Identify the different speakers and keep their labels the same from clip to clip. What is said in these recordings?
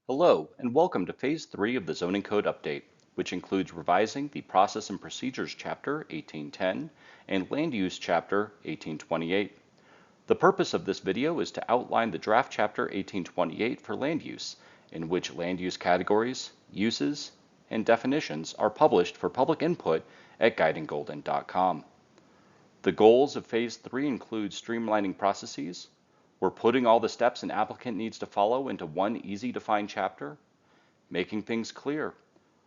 Speaker 1: Hello, and welcome to Phase 3 of the Zoning Code Update, which includes revising the Process and Procedures Chapter 1810 and Land Use Chapter 1828. The purpose of this video is to outline the draft Chapter 1828 for land use, in which land use categories, uses, and definitions are published for public input at guidinggolden.com. The goals of Phase 3 include streamlining processes. We're putting all the steps an applicant needs to follow into one easy to find chapter, making things clear.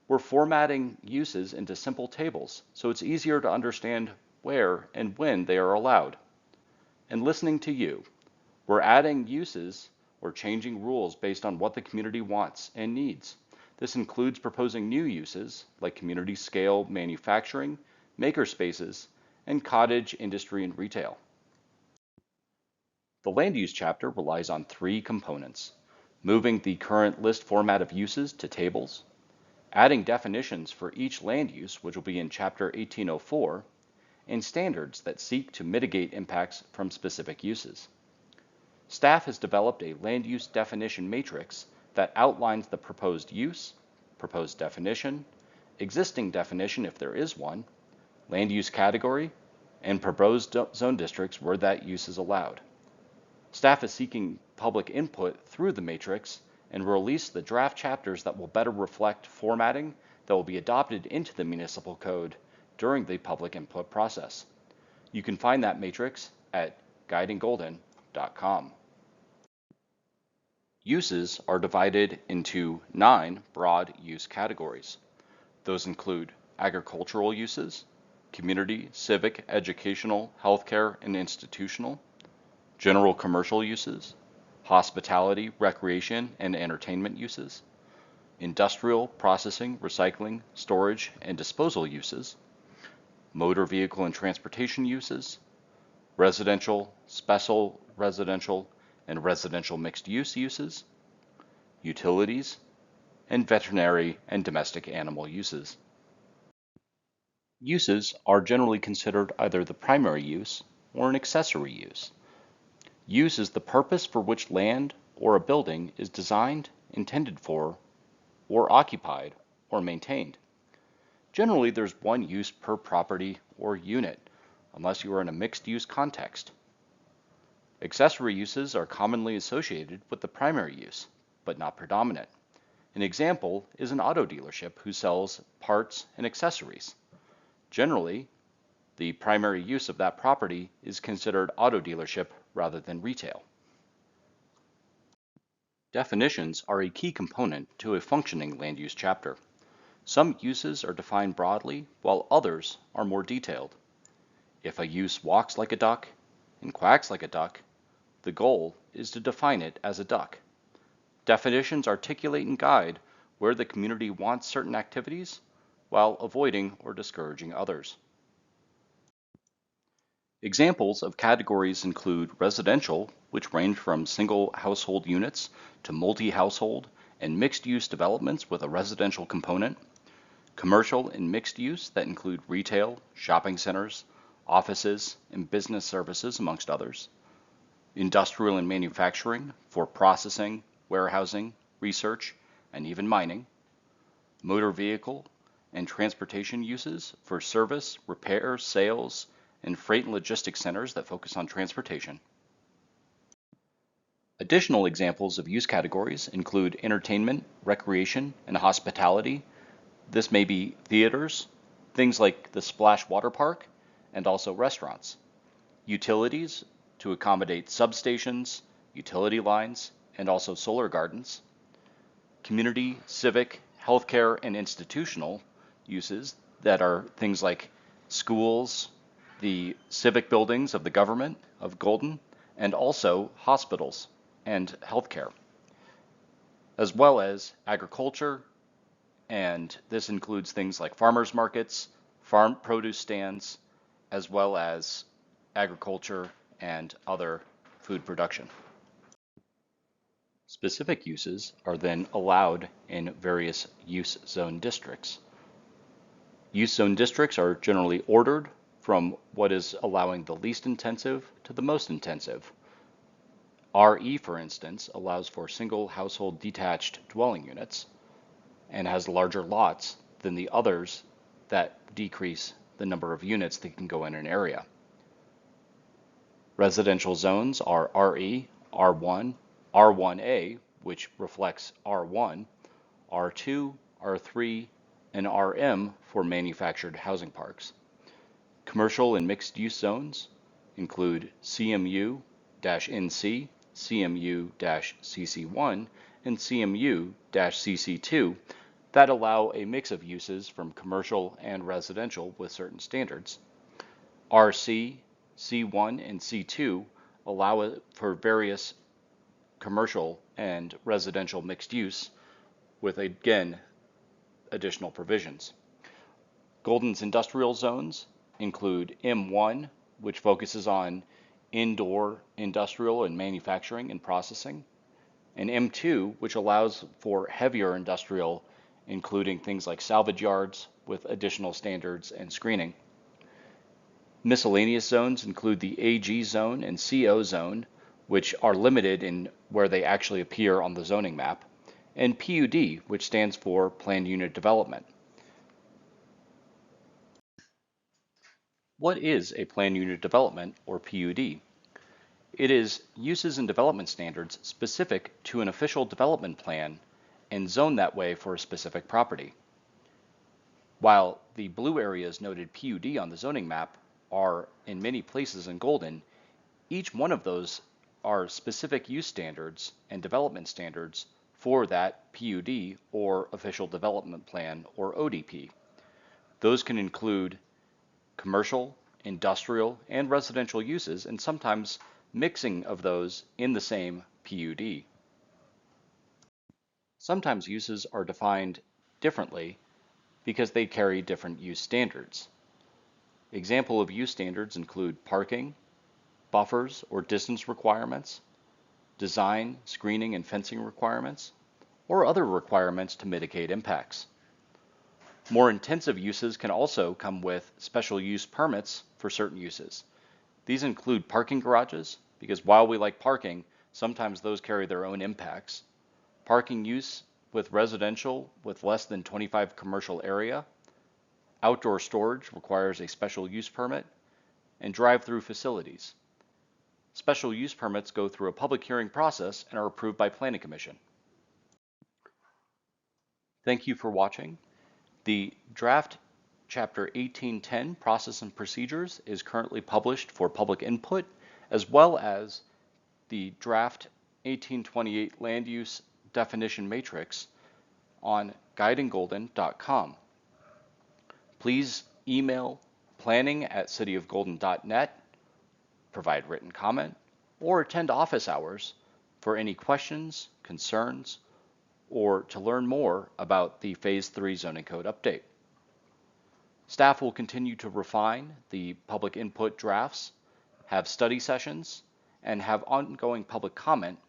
Speaker 1: We're formatting uses into simple tables so it's easier to understand where and when they are allowed. And listening to you. We're adding uses or changing rules based on what the community wants and needs. This includes proposing new uses like community scale manufacturing, maker spaces, and cottage industry and retail. The land use chapter relies on three components: moving the current list format of uses to tables, adding definitions for each land use, which will be in Chapter 1804, and standards that seek to mitigate impacts from specific uses. Staff has developed a land use definition matrix that outlines the proposed use, proposed definition, existing definition if there is one, land use category, and proposed zone districts where that use is allowed. Staff is seeking public input through the matrix and will release the draft chapters that will better reflect formatting that will be adopted into the municipal code during the public input process. You can find that matrix at guidinggolden.com. Uses are divided into 9 broad use categories. Those include agricultural uses, community, civic, educational, healthcare, and institutional, general commercial uses, hospitality, recreation, and entertainment uses, industrial, processing, recycling, storage, and disposal uses, motor vehicle and transportation uses, residential, special residential, and residential mixed use uses, utilities, and veterinary and domestic animal uses. Uses are generally considered either the primary use or an accessory use. Use is the purpose for which land or a building is designed, intended for, or occupied, or maintained. Generally, there's one use per property or unit, unless you are in a mixed-use context. Accessory uses are commonly associated with the primary use, but not predominant. An example is an auto dealership who sells parts and accessories. Generally, the primary use of that property is considered auto dealership rather than retail. Definitions are a key component to a functioning land use chapter. Some uses are defined broadly, while others are more detailed. If a use walks like a duck and quacks like a duck, the goal is to define it as a duck. Definitions articulate and guide where the community wants certain activities while avoiding or discouraging others. Examples of categories include residential, which range from single household units to multi-household and mixed-use developments with a residential component, commercial and mixed use that include retail, shopping centers, offices, and business services, amongst others, industrial and manufacturing for processing, warehousing, research, and even mining, motor vehicle and transportation uses for service, repair, sales, and freight and logistics centers that focus on transportation. Additional examples of use categories include entertainment, recreation, and hospitality. This may be theaters, things like the Splash Water Park, and also restaurants. Utilities to accommodate substations, utility lines, and also solar gardens. Community, civic, healthcare, and institutional uses that are things like schools, the civic buildings of the government of Golden, and also hospitals and healthcare, as well as agriculture, and this includes things like farmers markets, farm produce stands, as well as agriculture and other food production. Specific uses are then allowed in various use zone districts. Use zone districts are generally ordered from what is allowing the least intensive to the most intensive. RE, for instance, allows for single household detached dwelling units and has larger lots than the others that decrease the number of units that can go in an area. Residential zones are RE, R1, R1A, which reflects R1, R2, R3, and RM for manufactured housing parks. Commercial and mixed-use zones include CMU-NC, CMU-CC1, and CMU-CC2 that allow a mix of uses from commercial and residential with certain standards. RC, C1, and C2 allow for various commercial and residential mixed use with, again, additional provisions. Golden's industrial zones include M1, which focuses on indoor industrial and manufacturing and processing, and M2, which allows for heavier industrial, including things like salvage yards with additional standards and screening. Miscellaneous zones include the AG zone and CO zone, which are limited in where they actually appear on the zoning map, and PUD, which stands for Planned Unit Development. What is a Planned Unit Development, or PUD? It is uses and development standards specific to an official development plan and zoned that way for a specific property. While the blue areas noted PUD on the zoning map are in many places in Golden, each one of those are specific use standards and development standards for that PUD or official development plan or ODP. Those can include commercial, industrial, and residential uses, and sometimes mixing of those in the same PUD. Sometimes uses are defined differently because they carry different use standards. Example of use standards include parking, buffers or distance requirements, design, screening, and fencing requirements, or other requirements to mitigate impacts. More intensive uses can also come with special use permits for certain uses. These include parking garages, because while we like parking, sometimes those carry their own impacts. Parking use with residential with less than 25 commercial area. Outdoor storage requires a special use permit, and drive-through facilities. Special use permits go through a public hearing process and are approved by Planning Commission. Thank you for watching. The draft Chapter 1810 Process and Procedures is currently published for public input, as well as the draft 1828 Land Use Definition Matrix on guidinggolden.com. Please email planning@cityofgolden.net, provide written comment, or attend office hours for any questions, concerns, or to learn more about the Phase 3 Zoning Code update. Staff will continue to refine the public input drafts, have study sessions, and have ongoing public comment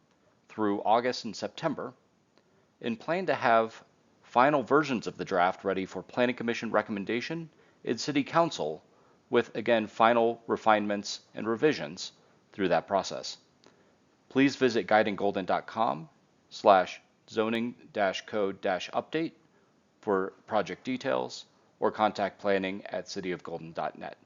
Speaker 1: through August and September, and plan to have final versions of the draft ready for Planning Commission recommendation and City Council with, again, final refinements and revisions through that process. Please visit guidinggolden.com/zoning-code-update for project details or contact planning@cityofgolden.net.